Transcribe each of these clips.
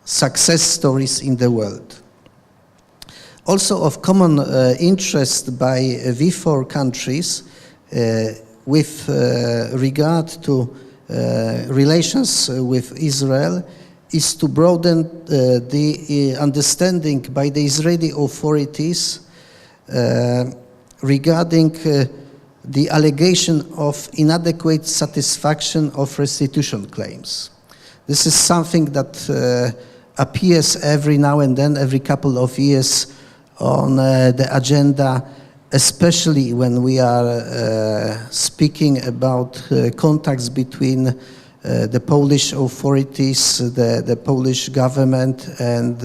success stories in the world. Also of common interest by V4 countries with regard to relations with Israel is to broaden the understanding by the Israeli authorities regarding the allegation of inadequate satisfaction of restitution claims. This is something that appears every now and then, every couple of years on the agenda, especially when we are speaking about contacts between the Polish authorities, the Polish government, and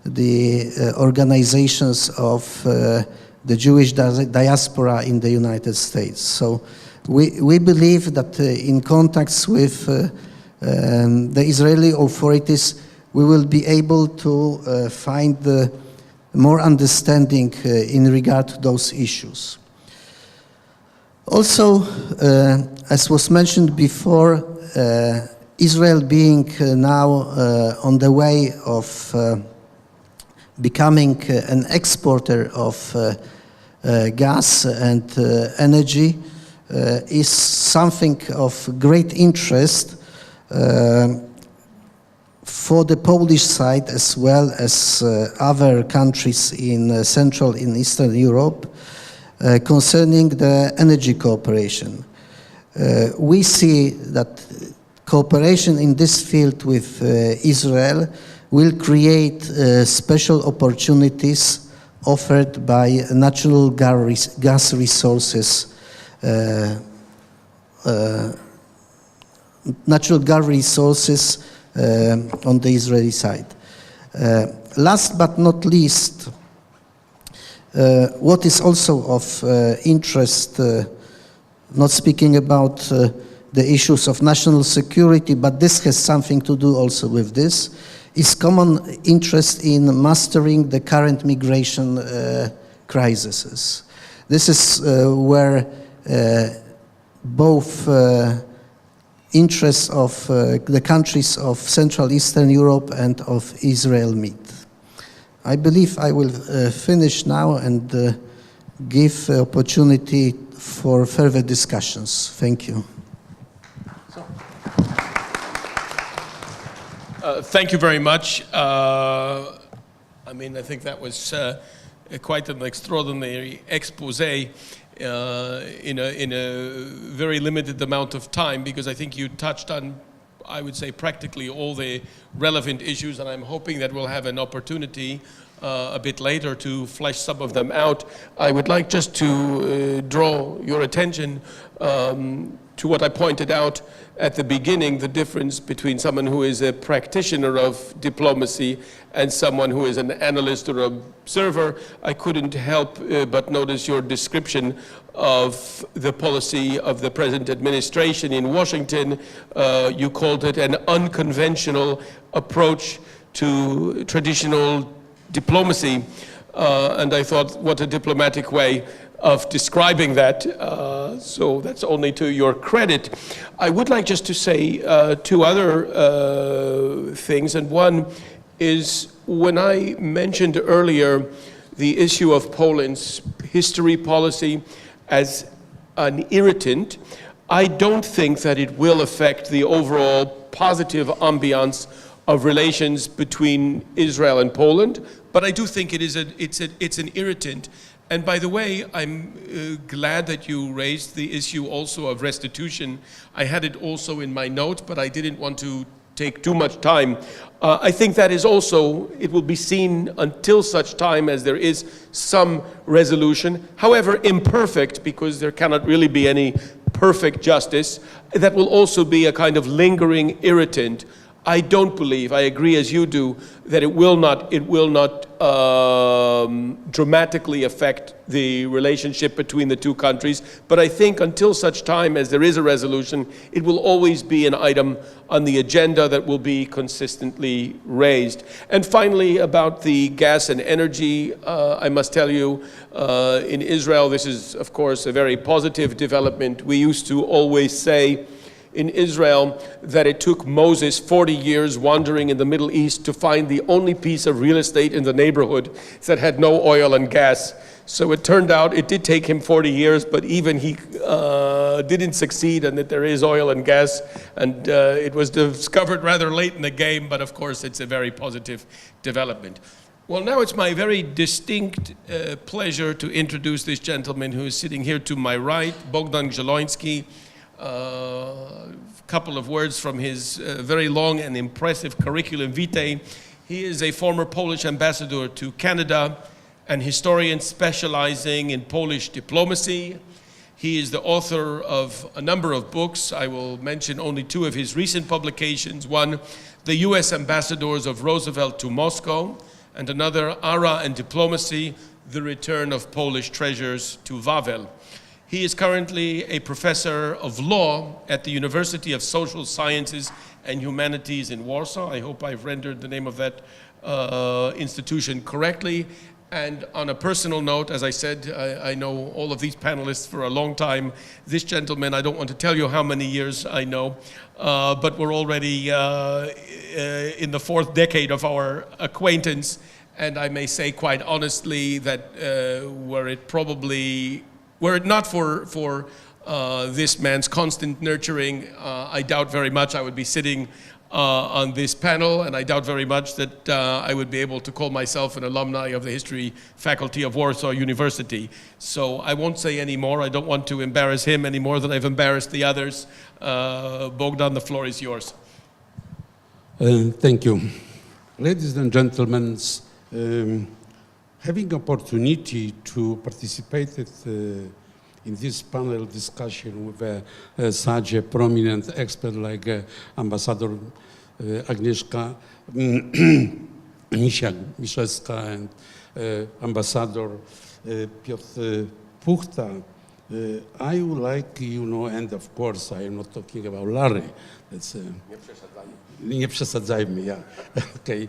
the organizations of the Jewish diaspora in the United States. So we believe that in contacts with the Israeli authorities, we will be able to find more understanding in regard to those issues. Also, as was mentioned before, Israel being now on the way of becoming an exporter of gas and energy is something of great interest for the Polish side as well as other countries in Central and Eastern Europe concerning the energy cooperation. We see that cooperation in this field with Israel will create special opportunities offered by natural gas resources on the Israeli side. Last but not least, what is also of interest, not speaking about the issues of national security, but this has something to do also with this, is common interest in mastering the current migration crises. This is where both interests of the countries of Central Eastern Europe and of Israel meet. I believe I will finish now and give opportunity for further discussions. Thank you. Thank you very much. I mean, I think that was quite an extraordinary expose in a very limited amount of time, because I think you touched on, I would say, practically all the relevant issues, and I'm hoping that we'll have an opportunity a bit later to flesh some of them out. I would like just to draw your attention to what I pointed out at the beginning, the difference between someone who is a practitioner of diplomacy and someone who is an analyst or observer. I couldn't help but notice your description of the policy of the present administration in Washington. You called it an unconventional approach to traditional diplomacy, and I thought, what a diplomatic way of describing that, so that's only to your credit. I would like just to say two other things, and one is, when I mentioned earlier the issue of Poland's history policy as an irritant, I don't think that it will affect the overall positive ambiance of relations between Israel and Poland, but I do think it's an irritant. And by the way, I'm glad that you raised the issue also of restitution. I had it also in my notes, but I didn't want to take too much time. I think that is also, it will be seen until such time as there is some resolution, however imperfect, because there cannot really be any perfect justice. That will also be a kind of lingering irritant. I don't believe, I agree as you do, that it will not dramatically affect the relationship between the two countries, but I think until such time as there is a resolution, it will always be an item on the agenda that will be consistently raised. And finally, about the gas and energy, I must tell you, in Israel, this is of course a very positive development. We used to always say, in Israel that it took Moses 40 years wandering in the Middle East to find the only piece of real estate in the neighborhood that had no oil and gas. So it turned out it did take him 40 years, but even he didn't succeed, and that there is oil and gas. And it was discovered rather late in the game, but of course it's a very positive development. Well, now it's my very distinct pleasure to introduce this gentleman who is sitting here to my right, Bogdan Grzeloński. A couple of words from his very long and impressive curriculum vitae. He is a former Polish ambassador to Canada, an historian specializing in Polish diplomacy. He is the author of a number of books. I will mention only two of his recent publications. One, The U.S. Ambassadors of Roosevelt to Moscow, and another, Ara and Diplomacy, The Return of Polish Treasures to Wawel. He is currently a professor of law at the University of Social Sciences and Humanities in Warsaw. I hope I've rendered the name of that institution correctly. And on a personal note, as I said, I know all of these panelists for a long time. This gentleman, I don't want to tell you how many years I know, but we're already in the fourth decade of our acquaintance. And I may say quite honestly that were it not for this man's constant nurturing, I doubt very much I would be sitting on this panel, and I doubt very much that I would be able to call myself an alumni of the history faculty of Warsaw University. So I won't say any more. I don't want to embarrass him any more than I've embarrassed the others. Bogdan, the floor is yours. Thank you. Ladies and gentlemen, having opportunity to participate in this panel discussion with such a prominent expert like Ambassador Agnieszka Magdziak-Miszewska and Ambassador Piotr Puchta, I would like, and of course I am not talking about Larry. That's nie przesadzajmy, yeah. Okay.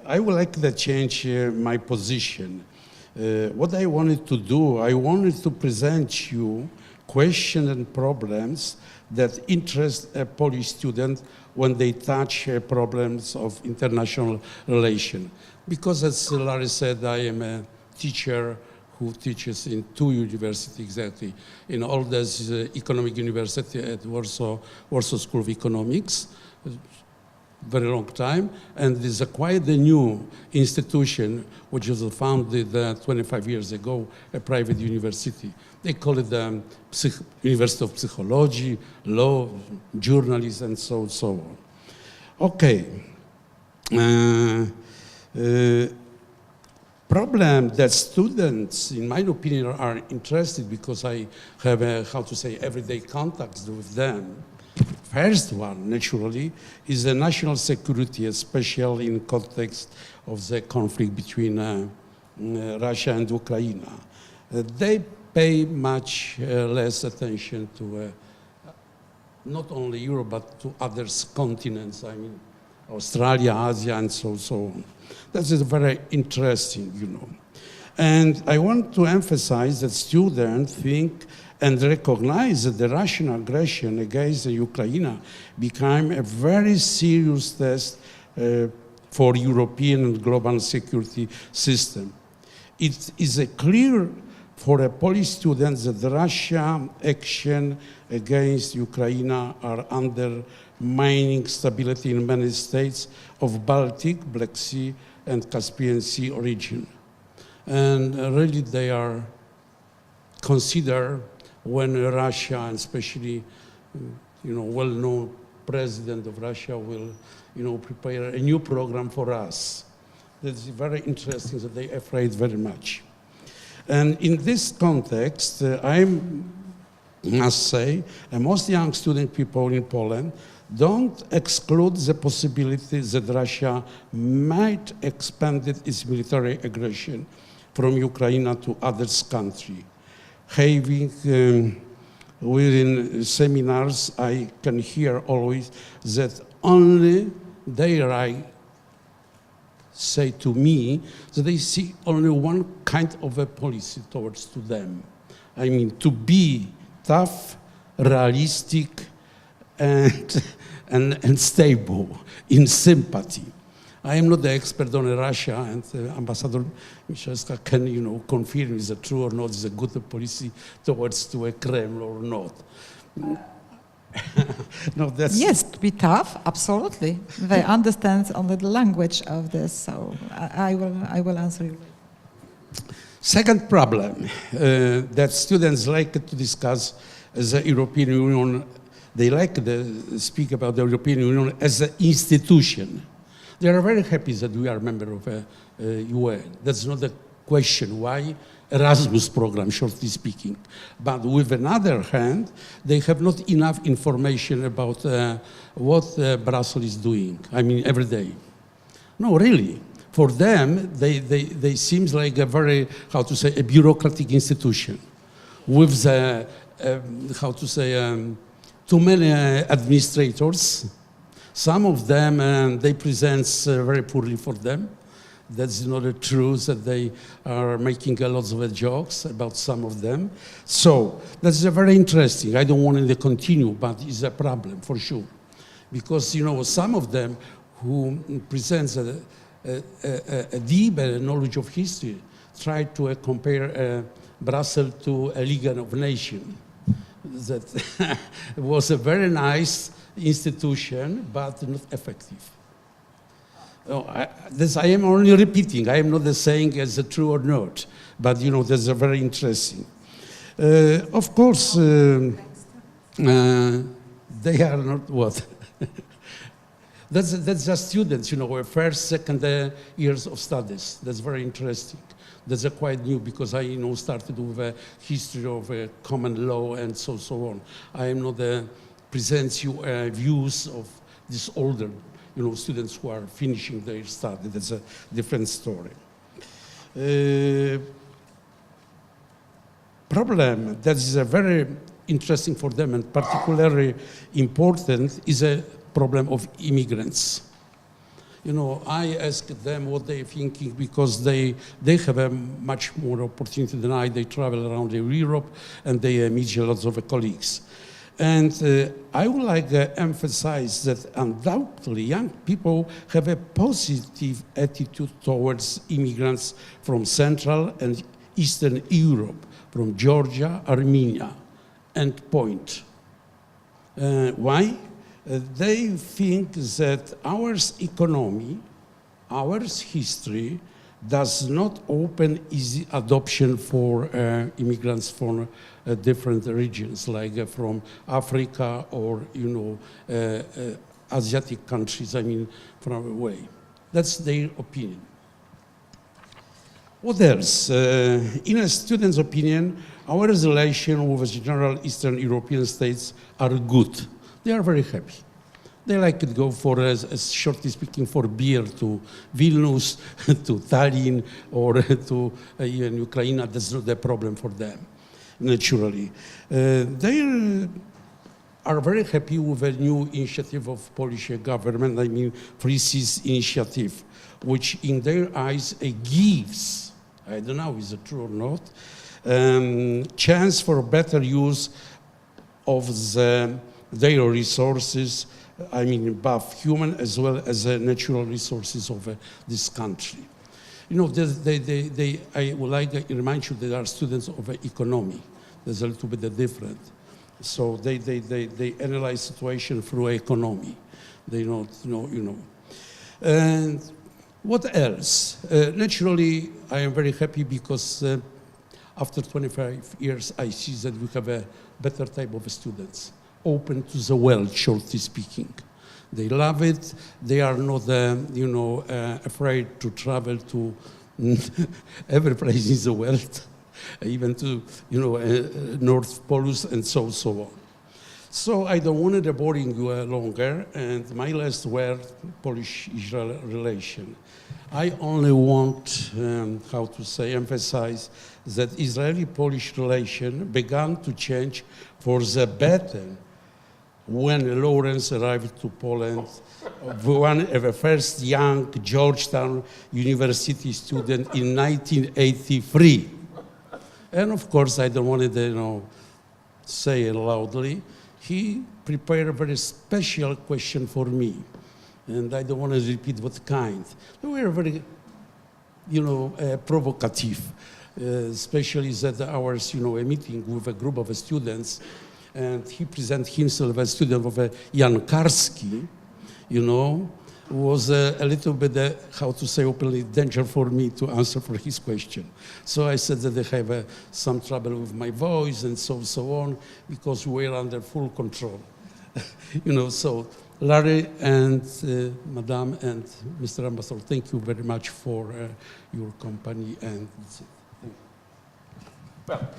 I would like to change my position. What I wanted to do, I wanted to present you questions and problems that interest a Polish student when they touch problems of international relation. Because as Larry said, I am a teacher who teaches in two universities exactly, in oldest economic university at Warsaw School of Economics, very long time, and is quite a new institution which was founded 25 years ago, a private university. They call it the University of Psychology, Law, Journalism, and so on. Okay. Problem that students, in my opinion, are interested because I have everyday contacts with them. First one, naturally, is the national security, especially in context of the conflict between Russia and Ukraine. They pay much less attention to not only Europe, but to other continents, I mean, Australia, Asia, and so on. That is very interesting, And I want to emphasize that students think and recognize that the Russian aggression against Ukraine became a very serious test for European and global security system. It is clear for a Polish student that Russia's action against Ukraine are undermining stability in many states of Baltic, Black Sea, and Caspian Sea region. And really they are considered when Russia, and especially, well-known president of Russia will, prepare a new program for us. That's very interesting that they are afraid very much. And in this context, I must say, most young student people in Poland don't exclude the possibility that Russia might expand its military aggression from Ukraine to other countries. Having within seminars, I can hear always that only they say to me that they see only one kind of a policy towards them. I mean, to be tough, realistic, and stable, in sympathy. I am not the expert on Russia, and Ambassador Miszewska can, confirm is it true or not, is a good policy towards to a Kremlin or not. No, that's Yes, to be tough, absolutely. They understand only the language of this, so I will answer you later. Second problem that students like to discuss as the European Union, they like to speak about the European Union as an institution. They are very happy that we are a member of UN. That's not the question. Why? Erasmus program, shortly speaking. But with another hand, they have not enough information about what Brussels is doing, every day. No, really. For them, they seem like a very, a bureaucratic institution with the, too many administrators. Some of them, they present very poorly for them. That's not true that they are making a lot of jokes about some of them. So that's very interesting. I don't want to continue, but it's a problem for sure. Because, some of them who present a deep knowledge of history try to compare Brussels to a League of Nations. That was a very nice institution, but not effective. I am only repeating. I am not saying as true or not, but that's very interesting. Of course, they are not what. That's just students, first, second years of studies. That's very interesting. That's quite new because I, started with a history of common law and so on. I am not presents you views of this older, students who are finishing their study. That's a different story. Problem that is very interesting for them and particularly important is a problem of immigrants. I asked them what they're thinking because they have a much more opportunity than I. They travel around Europe and they meet lots of colleagues. And I would like to emphasize that undoubtedly young people have a positive attitude towards immigrants from Central and Eastern Europe, from Georgia, Armenia, and point. Why? They think that our economy, our history, does not open easy adoption for immigrants from different regions, like from Africa or, Asiatic countries, from away. That's their opinion. What else? In a student's opinion, our relation with the general Eastern European states are good. They are very happy. They like to go for, as shortly speaking, for beer to Vilnius, to Tallinn, or to even Ukraine. That's not a problem for them, naturally. They are very happy with a new initiative of Polish government, Free Seas initiative, which in their eyes gives, I don't know is it true or not, chance for better use of their resources, both human as well as natural resources of this country. I would like to remind you they are students of economy. There's a little bit different. So they analyze situation through economy. They don't know. And what else? Naturally, I am very happy because after 25 years, I see that we have a better type of students, open to the world, shortly speaking. They love it. They are not, afraid to travel to every place in the world, even to, North Pole and so on. So I don't want to bore you longer. And my last word, Polish-Israel relation. I only want, emphasize that Israeli-Polish relation began to change for the better when Laurence arrived to Poland, one of the first young Georgetown University student in 1983. And of course, I don't want to say it loudly, he prepared a very special question for me. And I don't want to repeat what kind. They were very, provocative, especially that ours, a meeting with a group of students, and he presented himself as a student of Jan Karski, was a little bit, how to say openly, danger for me to answer for his question. So I said that I have some trouble with my voice and so on, because we are under full control. So Larry and Madame and Mr. Ambassador, thank you very much for your company. And that's it. Thank you.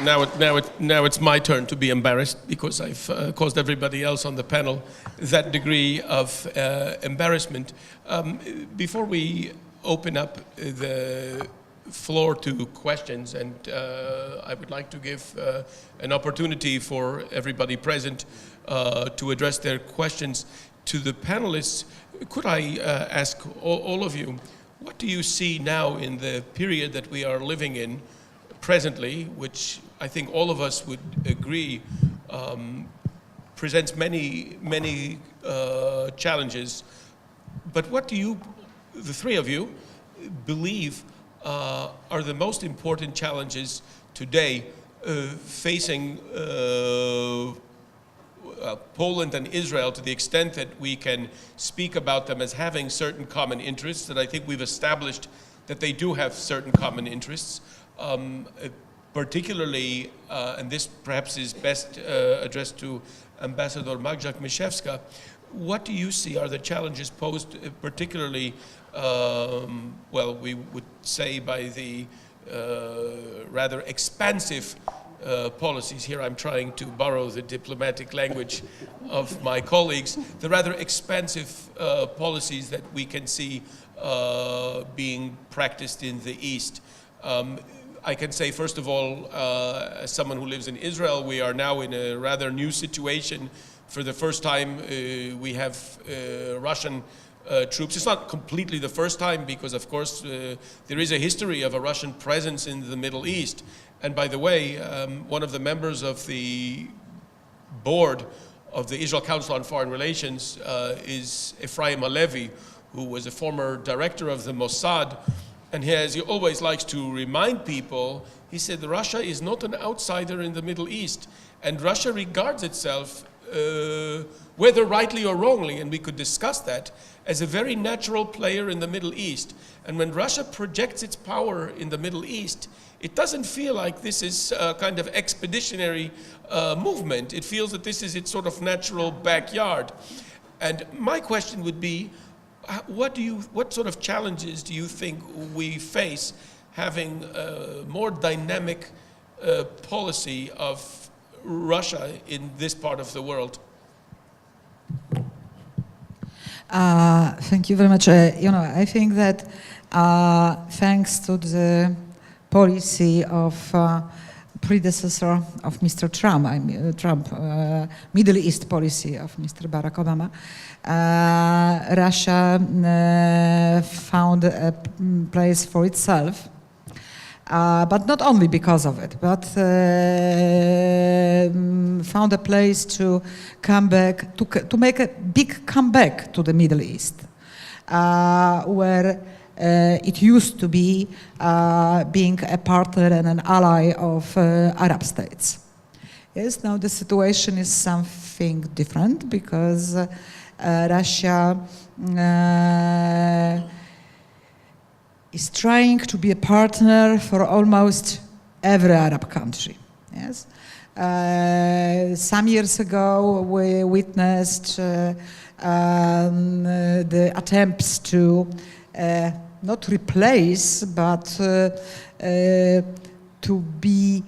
Well, now it's my turn to be embarrassed because I've caused everybody else on the panel that degree of embarrassment. Before we open up the floor to questions, and I would like to give an opportunity for everybody present to address their questions to the panelists. Could I ask all of you, what do you see now in the period that we are living in presently, which I think all of us would agree presents many challenges, but what do you, the three of you, believe are the most important challenges today facing Poland and Israel, to the extent that we can speak about them as having certain common interests, and I think we've established that they do have certain common interests, particularly, and this perhaps is best addressed to Ambassador Magdziak-Miszewska, what do you see are the challenges posed particularly, well, we would say by the rather expansive policies, here I'm trying to borrow the diplomatic language of my colleagues, the rather expansive policies that we can see being practiced in the East. I can say, first of all, as someone who lives in Israel, we are now in a rather new situation. For the first time, we have Russian troops. It's not completely the first time because, of course, there is a history of a Russian presence in the Middle East. And by the way, one of the members of the board of the Israel Council on Foreign Relations is Ephraim Halevi, who was a former director of the Mossad. And as he always likes to remind people, he said Russia is not an outsider in the Middle East. And Russia regards itself, whether rightly or wrongly, and we could discuss that, as a very natural player in the Middle East. And when Russia projects its power in the Middle East, it doesn't feel like this is a kind of expeditionary movement. It feels that this is its sort of natural backyard. And my question would be, what sort of challenges do you think we face having a more dynamic policy of Russia in this part of the world? Thank you very much. I think that thanks to the policy of predecessor of Mr. Trump, Middle East policy of Mr. Barack Obama, Russia found a place for itself, but not only because of it, but found a place to come back, to make a big comeback to the Middle East, where it used to be being a partner and an ally of Arab states. Yes, now the situation is something different because Russia is trying to be a partner for almost every Arab country. Yes, some years ago we witnessed the attempts to not replace, but to be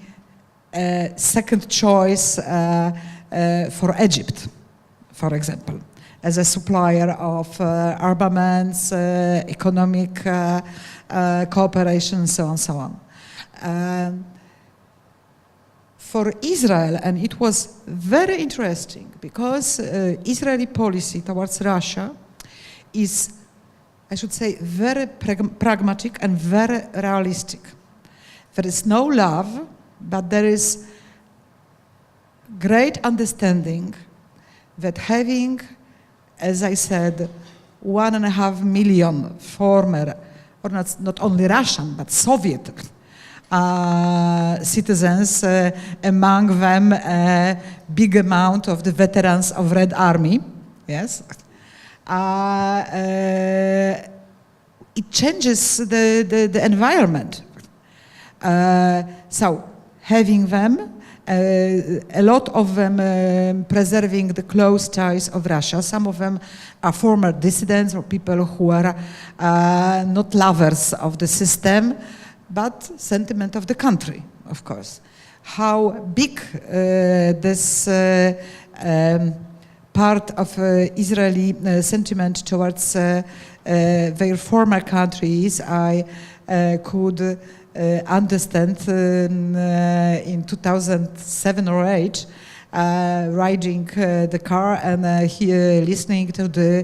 a second choice for Egypt, for example, as a supplier of armaments, economic cooperation, so on, so on. For Israel, and it was very interesting because Israeli policy towards Russia is, I should say, very pragmatic and very realistic. There is no love, but there is great understanding that having, as I said, 1.5 million former, or not only Russian, but Soviet citizens, among them a big amount of the veterans of Red Army, yes, it changes the environment. So having them, a lot of them preserving the close ties of Russia. Some of them are former dissidents or people who are not lovers of the system, but sentiment of the country, of course. How big this part of Israeli sentiment towards their former countries, I could understand in 2007 or 2008, riding the car and listening to the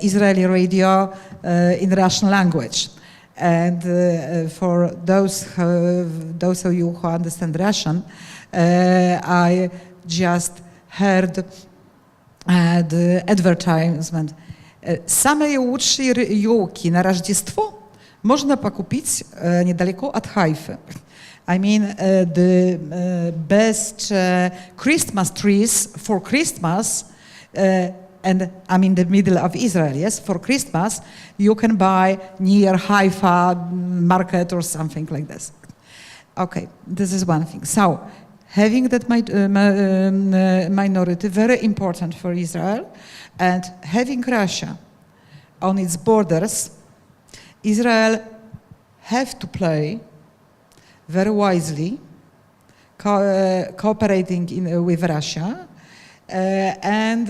Israeli radio in Russian language. And for those of you who understand Russian, I just heard the advertisement. Same лучшие елки на Рождество можно покупить недалеко от Хайфы. I mean, the best Christmas trees for Christmas, and I'm in the middle of Israel, yes, for Christmas, you can buy near Haifa market or something like this. Okay, this is one thing. So, having that minority, very important for Israel, and having Russia on its borders, Israel have to play very wisely, cooperating with Russia, and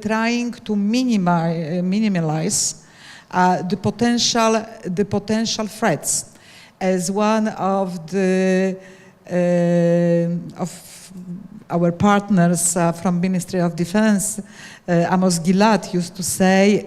trying to minimize the potential threats. As one of our partners from Ministry of Defense, Amos Gilad, used to say,